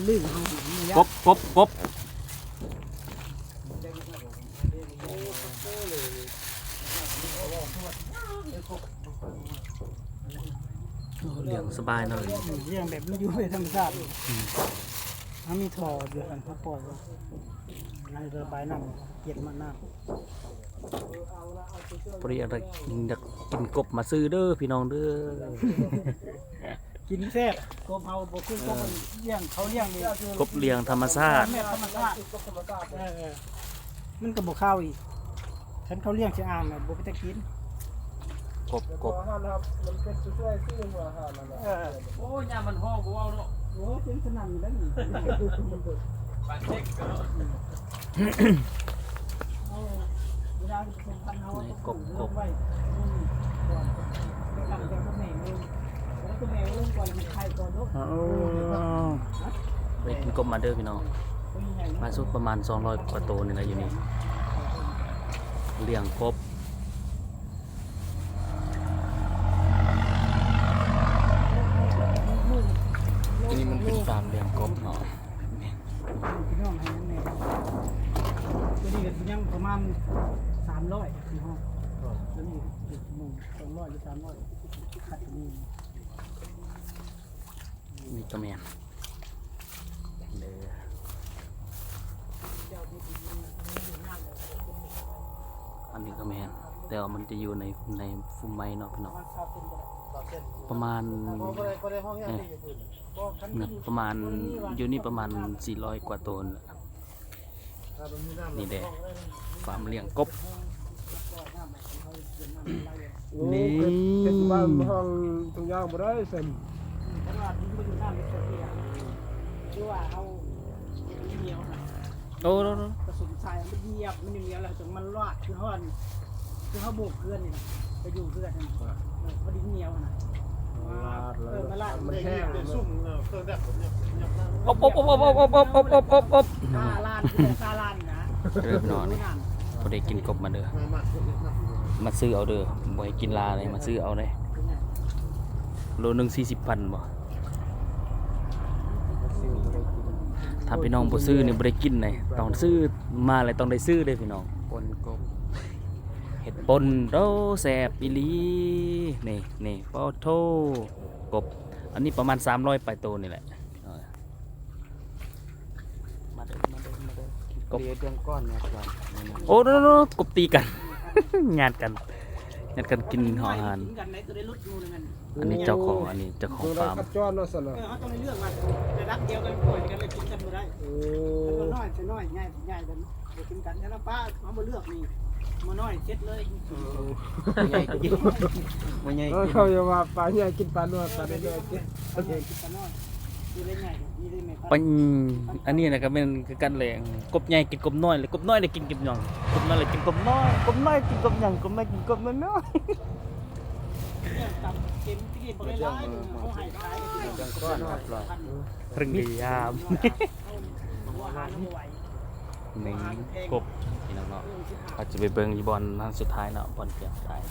ลื่นเอากบกบกบเลี้ยงสบายหน่อย เรื่องแบบมันอยู่ในธรรมชาติมันมีท่อเดียวกันเขาปล่อยไว้ในระบายน้ำเก็บมันน้ำ พอดีอะไรอยากกินกบมาซื้อเด้อพี่น้องเด้อ กินแซ่บกบเฮาบ่คือกบมันเลี้ยงเขาเลี้ยงนี่ กบเลี้ยงธรรมชาติ แม่ธรรมชาติมันก็บ่เข้าอีกฉันเขาเลี้ยงสิอ่างน่ะบ่ไปตะกิน กบกบ มันเป็นตัวช่วยซื้อหัวอาหารนั่นแหละ โอ้ยามันห้องกูเอาเนาะ โอ้เสียงสนั่นอยู่แล้วนี่ ปลาเช็คก็ เอาเวลาที่เป็นพันเฮาเอา กบกบ ไว้ก่อนไปทำแต่ก็แม่เองแล้วก็แม่ลงก่อนมันไข่ก่อนลูก ไปกินกบมาเด้อพี่น้องมาสุดประมาณ200กว่าตัวนี่แหละอยู่นี่เลี้ยงกบอันนี้มันเป็นฟาร์มเลี้ยงกบเนาะ พี่น้องให้นั่นแน่ตัวนี้ก็ยังประมาณ300พี่น้องตัวนี้200หรือ300ขัดนี่ นี่ก็แมนเด้ออันนี้ก็แมนแต่ว่ามันจะอยู่ในฟุมไม้เนาะพี่น้องประมาณเนี่ยประมาณอยู่นี่ประมาณ400กว่าตัวน่ะนี่เด้ฟาร์มเลี้ยงกบนี่ เป็นบ้านห้องตรงย่างบ่ได้เส้น เพราะว่าทิ้งไปอยู่น้ำเป็นตัวเดียวคือว่าเอาเหนียวนะ โอ้โห ผสมทรายมันเหยียบมันเหนียวแล้วจนมันรอดคือเขาโบกเกลือนนี่นะไปอยู่เกลือนนั่นพอดีเหนียวนะมาลาด มันแห้งเป็นซุ่มเครื่องแรกผมเนี่ย อบอบอบอบอบอบอบอบอบอบ ตาลานคือตาลานนะ เริ่มนอนพอได้กินกบมาเด้อมาซื้อเอาเด้อบ่ให้กินลาเลยมาซื้อเอาเลยโลนึง40,000บ่ถ้าพี่น้องบ่ซื้อนี่บ่ได้กินเลยต้องซื้อมาเลยต้องได้ซื้อเด้อพี่น้องปนกบเห็ดปนโตแซ่บอีหลีนี่ปอโทกบอันนี้ประมาณ300ปลายโตนี่แหละมาเด้อกบ เรียงก้อนเนี่ยครับ โอ้โนกบตีกัน ญาติกันกินอาหาร กันไหนตัวได้ลุดอยู่นั่น อันนี้เจ้าของฟาร์ม กับจอนเนาะสนะ เขาต้องเลือกมันจะรักเดียวกันปล่อยกันเลยกินกันไม่ได้ โอ้ ตัวน้อยตัวน้อยง่ายง่ายกันเดี๋ยวกินกันแล้วป้าเขามาเลือกนี่มาน้อยเช็ดเลย ใหญ่กินมันใหญ่กิน เขาจะว่าปลาใหญ่กินปลาเนื้อปลาเนื้อกิน โอเคกินกันน้อยนี่ได้ง่ายนี่ได้ไม่ ปัญอันนี้นะครับเป็นการแหลงกบใหญ่กินกบน้อยเลยกบน้อยเลยกินกบหย่องกบน้อยเลยกินกบน้อยกบน้อยกินกบหย่องกบน้อยกินกบน้อย ตำเค็มที่บริร้ายเขาหายขาย ก้อนครับ รึงดียาม หัวหานไหว นี่กบพี่น้องเนาะเขาจะไปเบิ่งอีบอลนัดสุดท้ายเนาะบอลเกี่ยวท้าย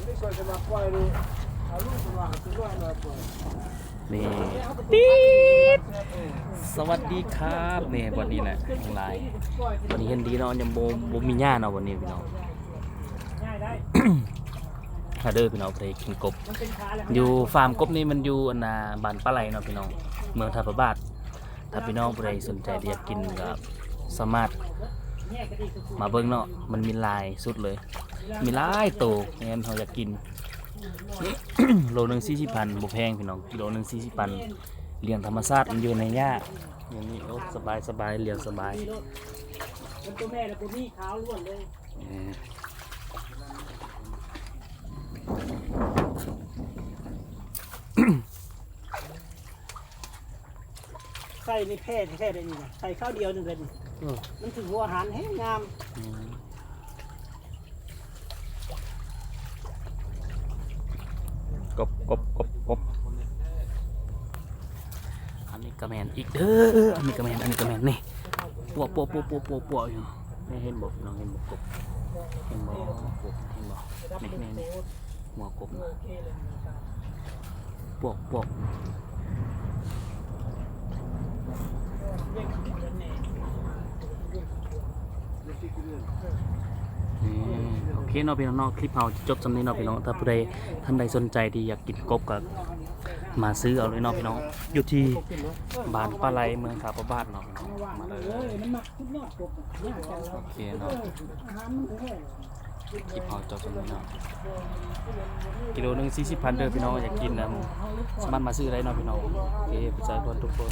นี่ก็จะมาปล่อยนี่เอาลูกตัวว่าตัวด้วยมาปล่อย นี่ปี๊ดสวัสดีครับนี่วันนี้แหละทั้งหลายวันนี้เห็นดีเนาะยังบ่มีหญ้าเนาะวันนี้พี่น้อง ง่ายได้ ถ้าเด้อพี่น้องไปกินกบ มันเป็นขาเลย อยู่ฟาร์มกบนี่มันอยู่อันน่ะบ้านปลาไหลเนาะพี่น้องเมืองท่าพระบาทถ้าพี่น้องผู้ใดสนใจอยากกินก็สามารถมาเบิ่งเนาะมันมีหลายสุดเลย มีหลายโตงั้นเราอยากกิน โลนึง40,000บ่แพงพี่น้องกิโลนึง40,000เลี้ยงธรรมชาติมันอยู่ในหญ้าอย่างนี้โอ้สบายเลี้ยงสบาย มันตัวแม่แล้วตัวนี้ขาวล้วนเลย ไข่ในแพร่แค่ได้นี่นะไข่ข้าวเดียวหนึ่งเลยนี่มันถึงหัวอาหารแห้งงาม กบอันนี้กระแมนอีกเด้ออันนี้กระแมนนี่ปัวอยู่นี่เห็นบ่น้องเห็นบ่กบเห็นบ่กบเห็นบ่นี่หัวกบปวก โอเคเนาะพี่น้องเนาะคลิปเฮาจบสำนี้เนาะพี่น้องถ้าผู้ใดท่านใดสนใจที่อยากกินกบก็มาซื้อเอาเลยเนาะพี่น้องอยู่ที่บ้านปลาไหลเมืองขาประบาดเนาะพี่น้องมาเลย มันมักทุกยอดกบเนี่ยกัน โอเคเนาะ อาหารมันแท้ คลิปเฮาจบสำนี้เนาะกิโลนึง40,000เด้อพี่น้องอยากกินนะสามารถมาซื้อได้เนาะพี่น้องโอเคผู้ชายทุกคน